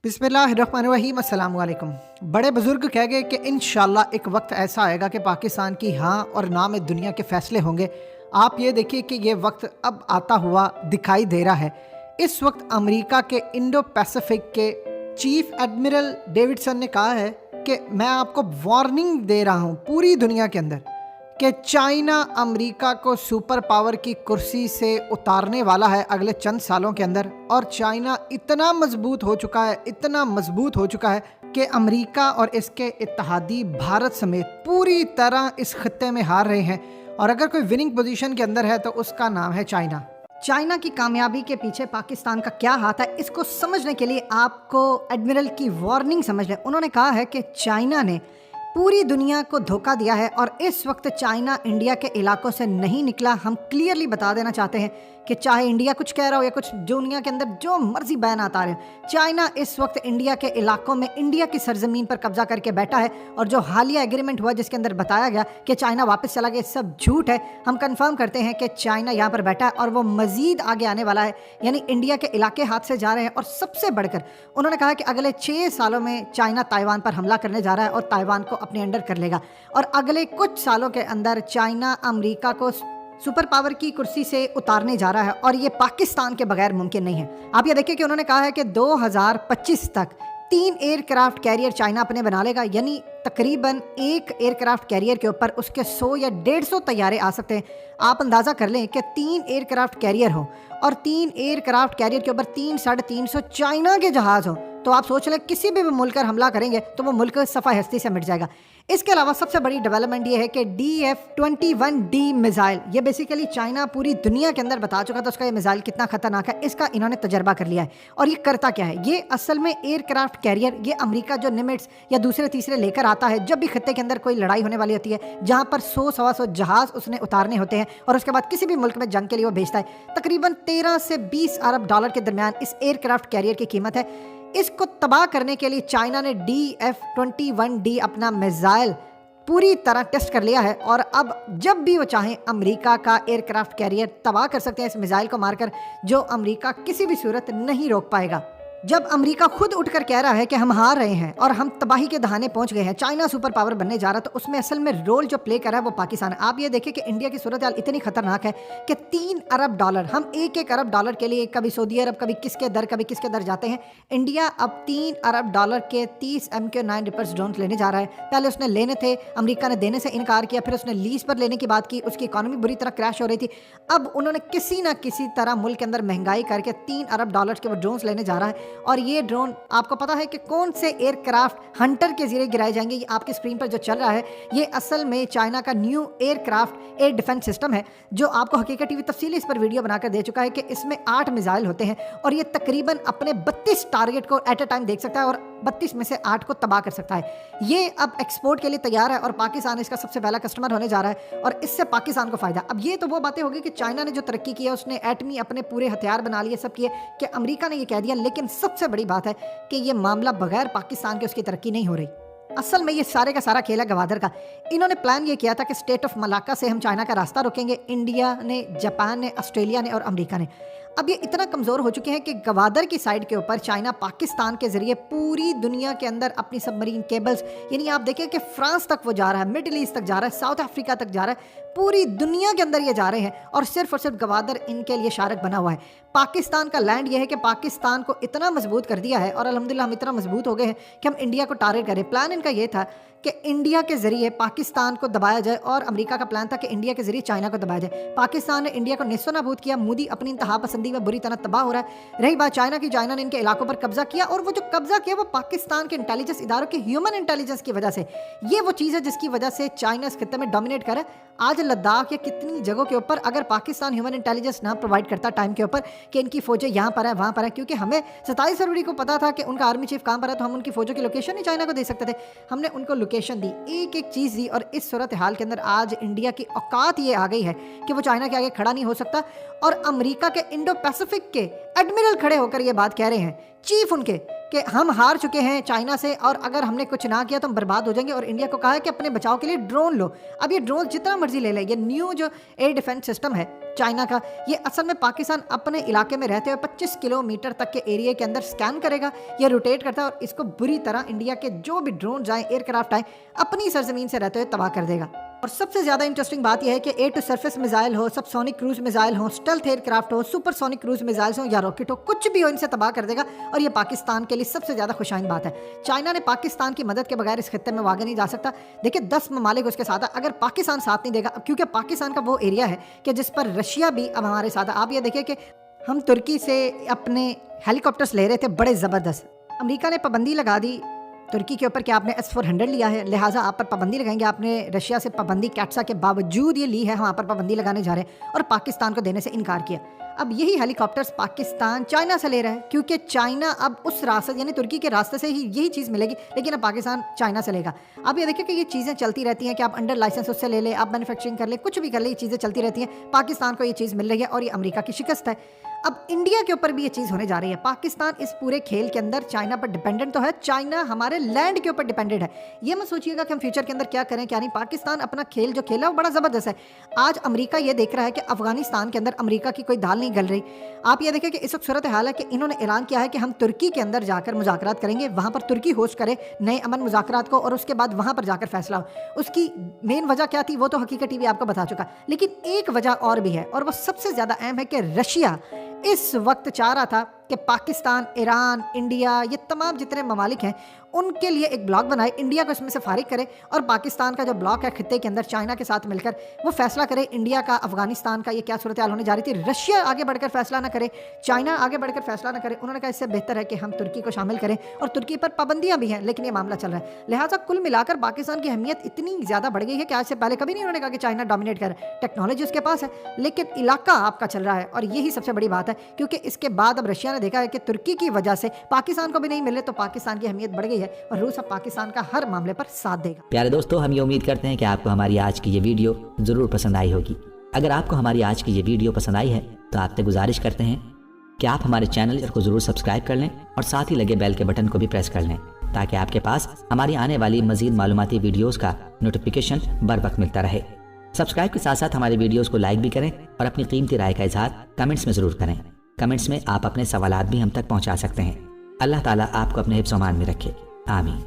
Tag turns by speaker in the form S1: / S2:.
S1: बिस्मिल्लाहिर्रहमानिर्रहीम अस्सलाम वालेकुम। बड़े बुजुर्ग कह गए कि इंशाल्लाह एक वक्त ऐसा आएगा कि पाकिस्तान की हाँ और ना में दुनिया के फैसले होंगे। आप ये देखिए कि ये वक्त अब आता हुआ दिखाई दे रहा है। इस वक्त अमेरिका के इंडो पैसिफिक के चीफ एडमिरल डेविडसन ने कहा है कि मैं आपको वार्निंग दे रहा हूँ पूरी दुनिया के अंदर कि चाइना अमेरिका को सुपर पावर की कुर्सी से उतारने वाला है अगले चंद सालों के अंदर। और चाइना इतना मजबूत हो चुका है कि अमेरिका और इसके इत्तेहादी भारत समेत पूरी तरह इस खत्ते में हार रहे हैं। और अगर कोई विनिंग पोजीशन के अंदर है तो उसका नाम है चाइना। चाइना की कामयाबी के पीछे पाकिस्तान का क्या हाथ है, इसको समझने के लिए आपको एडमिरल की वार्निंग समझ लें। उन्होंने कहा है कि चाइना ने पूरी दुनिया को धोखा दिया है और इस वक्त चाइना इंडिया के इलाकों से नहीं निकला। हम क्लियरली बता देना चाहते हैं कि चाहे इंडिया कुछ कह रहा हो या कुछ दुनिया के अंदर जो मर्जी बयान आता रहे, चाइना इस वक्त इंडिया के इलाकों में इंडिया की सरजमीन पर कब्जा करके बैठा है। और जो हालिया एग्रीमेंट हुआ जिसके अंदर बताया गया कि चाइना वापस चला गया, सब झूठ है। हम कंफर्म करते हैं कि चाइना यहाँ पर बैठा है और वो मजीद आगे आने वाला है, यानी इंडिया के इलाके हाथ से जा रहे हैं। और सबसे बढ़कर उन्होंने कहा कि अगले 6 सालों में चाइना ताइवान पर हमला करने जा रहा है और ताइवान को अपने अंडर कर लेगा। और अगले कुछ सालों के अंदर चाइना अमेरिका को सुपर पावर की कुर्सी से उतारने जा रहा है और ये पाकिस्तान के बगैर मुमकिन नहीं है। आप ये देखिए कि उन्होंने कहा है कि 2025 तक 3 एयरक्राफ्ट कैरियर चाइना अपने बना लेगा, यानी तकरीबन एक एयरक्राफ्ट कैरियर के ऊपर उसके 100 या 150 तैयारे आ सकते हैं। आप अंदाज़ा कर लें कि 3 एयरक्राफ्ट कैरियर हो और 3 एयरक्राफ्ट कैरियर के ऊपर 300-350 चाइना के जहाज़ हो, तो आप सोच लें किसी भी मुल्क पर हमला करेंगे तो वो मुल्क सफ़ा हस्ती से मिट जाएगा। इसके अलावा सबसे बड़ी डेवलपमेंट ये है कि DF-21D मिसाइल, ये बेसिकली चाइना पूरी दुनिया के अंदर बता चुका था उसका ये मिसाइल कितना खतरनाक है। इसका इन्होंने तजर्बा कर लिया है। और ये करता क्या है, ये असल में एयरक्राफ्ट कैरियर, ये अमेरिका जो निमिट्स या दूसरे तीसरे लेकर आता है जब भी खत्ते के अंदर कोई लड़ाई होने वाली होती है, जहाँ पर 100-125 जहाज़ उसने उतारने होते हैं और उसके बाद किसी भी मुल्क में जंग के लिए वो भेजता है। तकरीबन 13 से 20 अरब डॉलर के दरमियान इस एयरक्राफ्ट कैरियर की कीमत है। इसको तबाह करने के लिए चाइना ने DF-21D अपना मिसाइल पूरी तरह टेस्ट कर लिया है और अब जब भी वो चाहें अमेरिका का एयरक्राफ्ट कैरियर तबाह कर सकते हैं इस मिसाइल को मारकर, जो अमेरिका किसी भी सूरत नहीं रोक पाएगा। जब अमेरिका खुद उठकर कह रहा है कि हम हार रहे हैं और हम तबाही के दहाने पहुंच गए हैं, चाइना सुपर पावर बनने जा रहा, तो उसमें असल में रोल जो प्ले कर रहा है वो पाकिस्तान है। आप ये देखिए कि इंडिया की सूरत हाल इतनी खतरनाक है कि 3 अरब डॉलर, हम एक अरब डॉलर के लिए कभी सऊदी अरब कभी किसके दर जाते हैं। इंडिया अब 3 अरब डॉलर के 30 MQ-9 रिपर्स ड्रोन लेने जा रहा है। पहले उसने लेने थे, अमेरिका ने देने से इनकार किया, फिर उसने लीज पर लेने की बात की, उसकी इकॉनमी बुरी तरह क्रैश हो रही थी। अब उन्होंने किसी ना किसी तरह मुल्क के अंदर महंगाई करके 3 अरब डॉलर के वो ड्रोन लेने जा रहा है। और ये ड्रोन आपको पता है कि कौन से एयरक्राफ्ट हंटर के जरिए गिराए जाएंगे। ये आपकी स्क्रीन पर जो चल रहा है ये असल में चाइना का new aircraft air defence system है, जो आपको हकीकत टीवी तफसीली इस पर वीडियो बनाकर दे चुका है कि इसमें 8 मिसाइल होते हैं और ये तकरीबन अपने 32 टारगेट को एट अ टाइम देख सकता है और 32 में से 8 को तबाह कर सकता है। ये अब एक्सपोर्ट के लिए तैयार है और पाकिस्तान इसका सबसे पहला कस्टमर होने जा रहा है और इससे पाकिस्तान को फायदा। अब ये तो वो बातें होगी कि चाइना ने जो तरक्की की है, उसने एटमी अपने पूरे हथियार बना लिए, सब किए, कि अमेरिका ने ये कह दिया। लेकिन सबसे बड़ी बात है कि ये मामला बगैर पाकिस्तान के उसकी तरक्की नहीं हो रही। असल में ये सारे का सारा खेल है गवादर का। इन्होंने प्लान ये किया था कि स्टेट ऑफ मलाक्का से हम चाइना का रास्ता रोकेंगे। इंडिया ने, जापान ने, ऑस्ट्रेलिया ने और अमेरिका ने। अब ये इतना कमज़ोर हो चुके हैं कि गवादर की साइड के ऊपर चाइना पाकिस्तान के ज़रिए पूरी दुनिया के अंदर अपनी सबमरीन केबल्स, यानी आप देखिए कि फ्रांस तक वो जा रहा है, मिडिल ईस्ट तक जा रहा है, साउथ अफ्रीका तक जा रहा है, पूरी दुनिया के अंदर ये जा रहे हैं और सिर्फ गवादर इनके लिए शारक बना हुआ है। पाकिस्तान का लैंड ये है कि पाकिस्तान को इतना मजबूत कर दिया है और अल्हम्दुलिल्लाह हम इतना मजबूत हो गए हैं कि हम इंडिया को टारगेट करें। प्लान इनका ये था कि इंडिया के जरिए पाकिस्तान को दबाया जाए और अमेरिका का प्लान था कि इंडिया के जरिए चाइना को दबाया जाए। पाकिस्तान ने इंडिया को नेस्तो नाबूद किया, मोदी अपनी इंतहा पसंदी में बुरी तरह तबाह हो रहा है। रही बात चाइना की, चाइना ने इनके इलाकों पर कब्जा किया और वो जो कब्जा किया वो पाकिस्तान के इंटेलिजेंस इदारों के ह्यूमन इंटेलिजेंस की वजह से। ये वो चीज़ है जिसकी वजह से चाइना इस खित्ते में डोमिनेट करे। आज लद्दाख या कितनी जगहों के ऊपर अगर पाकिस्तान ह्यूमन इंटेलिजेंस ना प्रोवाइड करता टाइम के ऊपर कि इनकी फौजें यहाँ पर है वहाँ पर है, क्योंकि हमें 27 फरवरी को पता था कि उनका आर्मी चीफ कहाँ पर है, तो हम उनकी फौजों की लोकेशन ही चाइना को दे सकते थे। हमने उनको लोकेशन दी, एक एक चीज़ दी और इस सूरत हाल के अंदर आज इंडिया की औकात ये आ गई है कि वो चाइना के आगे खड़ा नहीं हो सकता। और अमेरिका के इंडो पैसिफिक के एडमिरल खड़े होकर ये बात कह रहे हैं, चीफ उनके, कि हम हार चुके हैं चाइना से और अगर हमने कुछ ना किया तो हम बर्बाद हो जाएंगे। और इंडिया को कहा है कि अपने बचाव के लिए ड्रोन लो। अब ये ड्रोन जितना मर्जी ले ले, ये न्यू जो एयर डिफेंस सिस्टम है चाइना का, ये असल में पाकिस्तान अपने इलाके में रहते हुए 25 किलोमीटर तक के एरिया के अंदर स्कैन करेगा, ये रोटेट करता है और इसको बुरी तरह इंडिया के जो भी ड्रोन आए, एयरक्राफ्ट आए, अपनी सरजमीन से रहते हुए तबाह कर देगा। और सबसे ज़्यादा इंटरेस्टिंग बात यह है कि एयर टू सरफेस मिसाइल हो, सबसोनिक क्रूज मिसाइल हो, स्टेल्थ एयरक्राफ्ट हो, सुपरसोनिक क्रूज मिसाइल्स हो या रॉकेट हो, कुछ भी हो, इनसे तबाह कर देगा। और ये पाकिस्तान के लिए सबसे ज़्यादा खुशाइन बात है। चाइना ने पाकिस्तान की मदद के बगैर इस खित्ते में आगे नहीं जा सकता। देखिए 10 ममालिक उसके साथ है, अगर पाकिस्तान साथ नहीं देगा, क्योंकि पाकिस्तान का वो एरिया है कि जिस पर रशिया भी अब हमारे साथ है। आप ये देखिए कि हम तुर्की से अपने हेलीकॉप्टर्स ले रहे थे बड़े ज़बरदस्त, अमेरिका ने पाबंदी लगा दी तुर्की के ऊपर कि आपने S-400 लिया है, लिहाजा आप पर पाबंदी लगाएंगे। आपने रशिया से पाबंदी कैट्सा के बावजूद ये ली है, हम आप पर पाबंदी लगाने जा रहे हैं, और पाकिस्तान को देने से इनकार किया। अब यही हेलीकॉप्टर्स पाकिस्तान चाइना से ले रहा है, क्योंकि चाइना अब उस रास्ते यानी तुर्की के रास्ते से ही यही चीज़ मिलेगी, लेकिन अब पाकिस्तान चाइना से लेगा। अब ये देखिए कि ये चीज़ें चलती रहती हैं कि आप अंडर लाइसेंस उससे ले लें, आप मैन्युफैक्चरिंग कर लें, कुछ भी कर लें, ये चीज़ें चलती रहती हैं। पाकिस्तान को ये चीज़ मिल रही है और ये अमेरिका की शिकस्त है। अब इंडिया के ऊपर भी ये चीज़ होने जा रही है। पाकिस्तान इस पूरे खेल के अंदर चाइना पर डिपेंडेंट तो है, चाइना हमारे लैंड के ऊपर डिपेंडेंट है। ये मत सोचिएगा कि हम फ्यूचर के अंदर क्या करें क्या नहीं। पाकिस्तान अपना खेल जो खेला वो बड़ा ज़बरदस्त है। आज अमेरिका ये देख रहा है कि अफगानिस्तान के अंदर अमेरिका की कोई दाल नहीं गल रही। आप ये देखें कि इस वक्त सूरत हाल है कि इन्होंने ऐलान किया है कि हम तुर्की के अंदर जाकर मुज़ाकरात करेंगे, वहाँ पर तुर्की होस्ट करे नए अमन मुज़ाकरात को, और उसके बाद वहाँ पर जाकर फैसला हो। उसकी मेन वजह क्या थी वो तो हकीकत टीवी आपको बता चुका, लेकिन एक वजह और भी है, और वो सबसे ज़्यादा अहम है कि रशिया इस वक्त चाह रहा था कि पाकिस्तान, ईरान, इंडिया, ये तमाम जितने ममालिक हैं उनके लिए एक ब्लॉक बनाए, इंडिया को इसमें से फारिग करे, और पाकिस्तान का जो ब्लॉक है खित्ते के अंदर चाइना के साथ मिलकर वो फैसला करे इंडिया का, अफगानिस्तान का। ये क्या सूरत हाल होने जा रही थी। रशिया आगे बढ़कर फैसला ना करे, चाइना आगे बढ़कर फैसला ना करे। उन्होंने कहा इससे बेहतर है कि हम तुर्की को शामिल करें, और तुर्की पर पाबंदियां भी हैं, लेकिन ये मामला चल रहा है। लिहाजा कुल मिलाकर पाकिस्तान की अहमियत इतनी ज़्यादा बढ़ गई है कि आज से पहले कभी नहीं उन्होंने कहा कि चाइना डोमिनेट करे। टेक्नोलॉजी उसके पास है, लेकिन इलाका आपका चल रहा है, और यही सबसे बड़ी बात है। क्योंकि इसके बाद अब रशिया ने देखा है कि तुर्की की वजह से पाकिस्तान को भी नहीं मिले, तो पाकिस्तान की अहमियत बढ़ गई है, और रूस अब पाकिस्तान का हर मामले पर साथ देगा।
S2: प्यारे दोस्तों, हम ये उम्मीद करते हैं कि आपको हमारी आज की ये वीडियो जरूर पसंद आई होगी। अगर आपको हमारी आज की ये वीडियो पसंद आई है तो आपसे गुजारिश करते हैं कि आप हमारे चैनल को जरूर सब्सक्राइब कर लें, और साथ ही लगे बेल के बटन को भी प्रेस कर लें, ताकि आपके पास हमारी आने वाली मजीद मालूमाती वीडियोस का नोटिफिकेशन बर वक्त मिलता रहे। सब्सक्राइब के साथ साथ हमारे वीडियोस को लाइक भी करें, और अपनी कीमती राय का इजहार कमेंट्स में ज़रूर करें। कमेंट्स में आप अपने सवालात भी हम तक पहुंचा सकते हैं। अल्लाह ताला आपको अपने हिफ्ज़-ओ-मान में रखे। आमीन।